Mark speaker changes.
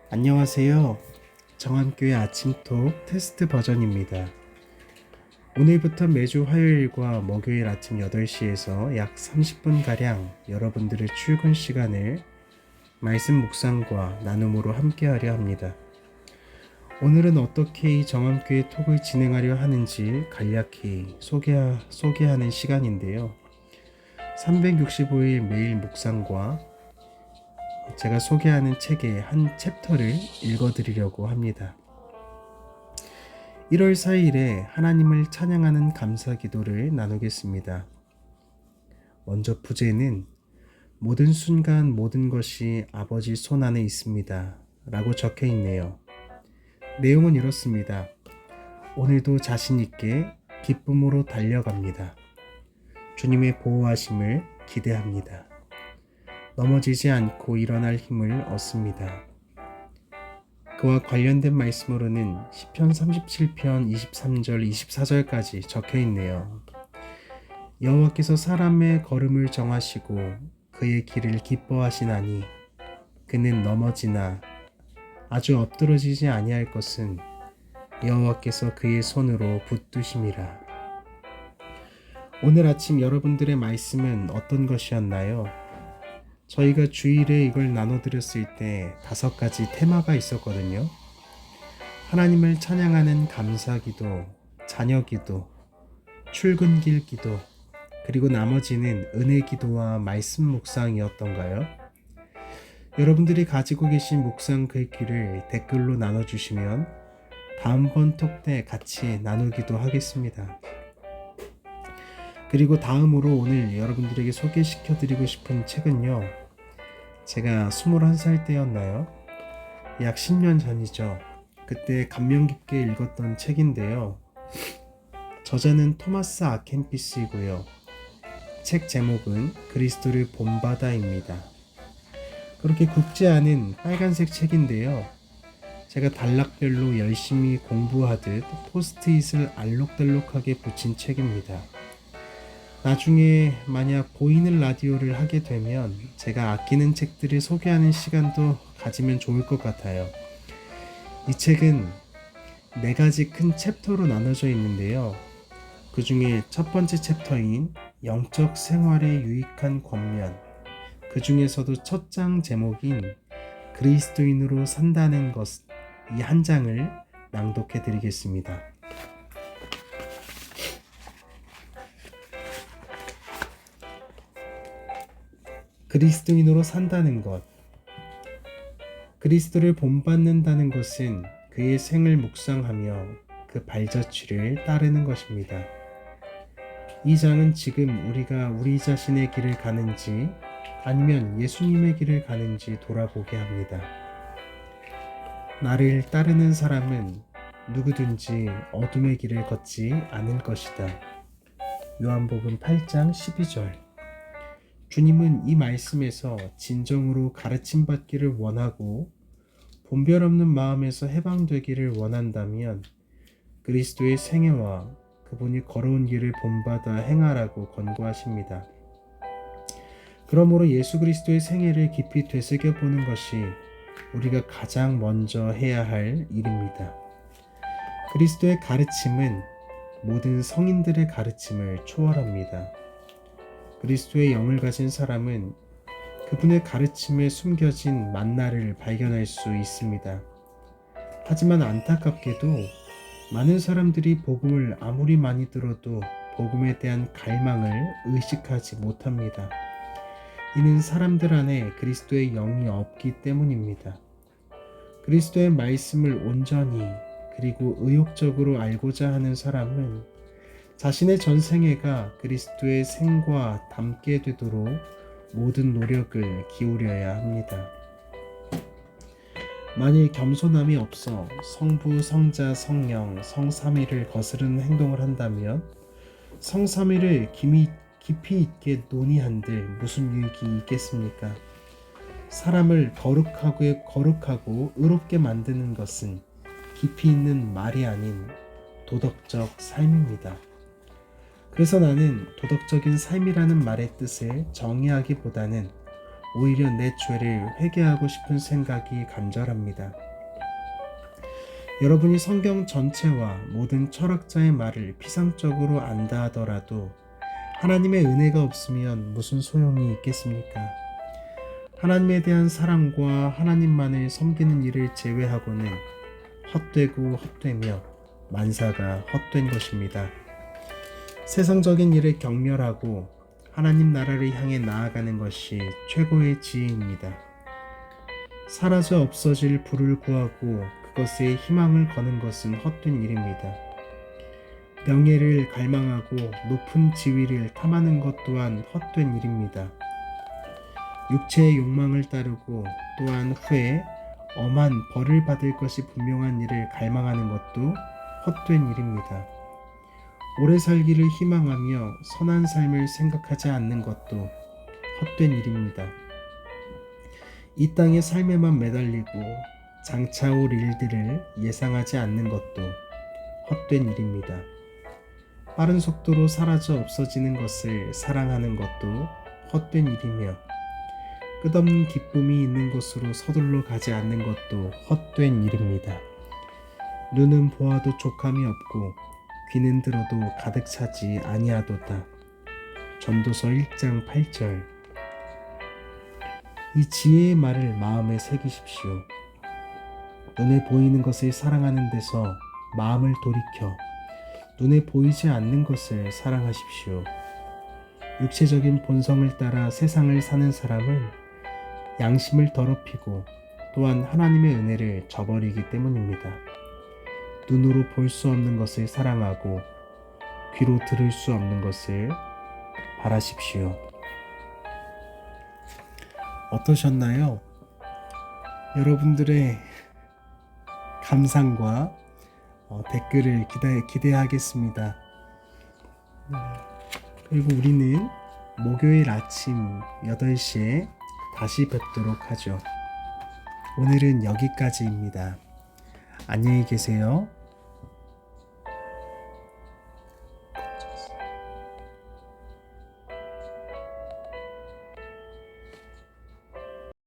Speaker 1: 안녕하세요. 정함교회 아침톡 테스트 버전입니다. 오늘부터 매주 화요일과 목요일 아침 8시에서 약 30분가량 여러분들의 출근 시간을 말씀 묵상과 나눔으로 함께하려 합니다. 오늘은 어떻게 이 정함교회 톡을 진행하려 하는지 간략히 소개하는 시간인데요. 365일 매일 묵상과 제가 소개하는 책의 한 챕터를 읽어드리려고 합니다. 1월 4일에 하나님을 찬양하는 감사 기도를 나누겠습니다. 먼저 부제는 모든 순간 모든 것이 아버지 손 안에 있습니다 라고 적혀 있네요. 내용은 이렇습니다. 오늘도 자신 있게 기쁨으로 달려갑니다. 주님의 보호하심을 기대합니다. 넘어지지 않고 일어날 힘을 얻습니다. 그와 관련된 말씀으로는 시편 37편 23절 24절까지 적혀 있네요. 여호와께서 사람의 걸음을 정하시고 그의 길을 기뻐하시나니 그는 넘어지나 아주 엎드러지지 아니할 것은 여호와께서 그의 손으로 붙드심이라. 오늘 아침 여러분들의 말씀은 어떤 것이었나요? 저희가 주일에 이걸 나눠드렸을 때 5가지 테마가 있었거든요. 하나님을 찬양하는 감사기도, 자녀기도, 출근길 기도, 그리고 나머지는 은혜기도와 말씀 묵상이었던가요? 여러분들이 가지고 계신 묵상 글귀를 댓글로 나눠주시면 다음번 톡 때 같이 나누기도 하겠습니다. 그리고 다음으로 오늘 여러분들에게 소개시켜드리고 싶은 책은요. 제가 21살 때였나요? 약 10년 전이죠. 그때 감명 깊게 읽었던 책인데요. 저자는 토마스 아켄피스이고요. 책 제목은 그리스도를 본받아입니다. 그렇게 굵지 않은 빨간색 책인데요. 제가 단락별로 열심히 공부하듯 포스트잇을 알록달록하게 붙인 책입니다. 나중에 만약 보이는 라디오를 하게 되면 제가 아끼는 책들을 소개하는 시간도 가지면 좋을 것 같아요. 이 책은 4가지 큰 챕터로 나눠져 있는데요. 그 중에 첫 번째 챕터인 영적 생활에 유익한 권면, 그 중에서도 첫 장 제목인 그리스도인으로 산다는 것, 이 한 장을 낭독해 드리겠습니다. 그리스도인으로 산다는 것. 그리스도를 본받는다는 것은 그의 생을 묵상하며 그 발자취를 따르는 것입니다. 이 장은 지금 우리가 우리 자신의 길을 가는지 아니면 예수님의 길을 가는지 돌아보게 합니다. 나를 따르는 사람은 누구든지 어둠의 길을 걷지 않을 것이다. 요한복음 8장 12절. 주님은 이 말씀에서 진정으로 가르침받기를 원하고 본별 없는 마음에서 해방되기를 원한다면 그리스도의 생애와 그분이 걸어온 길을 본받아 행하라고 권고하십니다. 그러므로 예수 그리스도의 생애를 깊이 되새겨보는 것이 우리가 가장 먼저 해야 할 일입니다. 그리스도의 가르침은 모든 성인들의 가르침을 초월합니다. 그리스도의 영을 가진 사람은 그분의 가르침에 숨겨진 만나를 발견할 수 있습니다. 하지만 안타깝게도 많은 사람들이 복음을 아무리 많이 들어도 복음에 대한 갈망을 의식하지 못합니다. 이는 사람들 안에 그리스도의 영이 없기 때문입니다. 그리스도의 말씀을 온전히 그리고 의욕적으로 알고자 하는 사람은 자신의 전생애가 그리스도의 생과 닮게 되도록 모든 노력을 기울여야 합니다. 만일 겸손함이 없어 성부, 성자, 성령, 성삼위를 거스르는 행동을 한다면 성삼위를 깊이 있게 논의한들 무슨 유익이 있겠습니까? 사람을 거룩하고 의롭게 만드는 것은 깊이 있는 말이 아닌 도덕적 삶입니다. 그래서 나는 도덕적인 삶이라는 말의 뜻을 정의하기보다는 오히려 내 죄를 회개하고 싶은 생각이 간절합니다. 여러분이 성경 전체와 모든 철학자의 말을 피상적으로 안다 하더라도 하나님의 은혜가 없으면 무슨 소용이 있겠습니까? 하나님에 대한 사랑과 하나님만을 섬기는 일을 제외하고는 헛되고 헛되며 만사가 헛된 것입니다. 세상적인 일을 경멸하고 하나님 나라를 향해 나아가는 것이 최고의 지혜입니다. 사라져 없어질 부를 구하고 그것에 희망을 거는 것은 헛된 일입니다. 명예를 갈망하고 높은 지위를 탐하는 것 또한 헛된 일입니다. 육체의 욕망을 따르고 또한 후에 엄한 벌을 받을 것이 분명한 일을 갈망하는 것도 헛된 일입니다. 오래 살기를 희망하며 선한 삶을 생각하지 않는 것도 헛된 일입니다. 이 땅의 삶에만 매달리고 장차 올 일들을 예상하지 않는 것도 헛된 일입니다. 빠른 속도로 사라져 없어지는 것을 사랑하는 것도 헛된 일이며 끝없는 기쁨이 있는 곳으로 서둘러 가지 않는 것도 헛된 일입니다. 눈은 보아도 족함이 없고 귀는 들어도 가득 차지 아니하도다. 전도서 1장 8절. 이 지혜의 말을 마음에 새기십시오. 눈에 보이는 것을 사랑하는 데서 마음을 돌이켜 눈에 보이지 않는 것을 사랑하십시오. 육체적인 본성을 따라 세상을 사는 사람은 양심을 더럽히고 또한 하나님의 은혜를 저버리기 때문입니다. 눈으로 볼 수 없는 것을 사랑하고 귀로 들을 수 없는 것을 바라십시오. 어떠셨나요? 여러분들의 감상과 댓글을 기대하겠습니다. 그리고 우리는 목요일 아침 8시에 다시 뵙도록 하죠. 오늘은 여기까지입니다. 안녕히 계세요.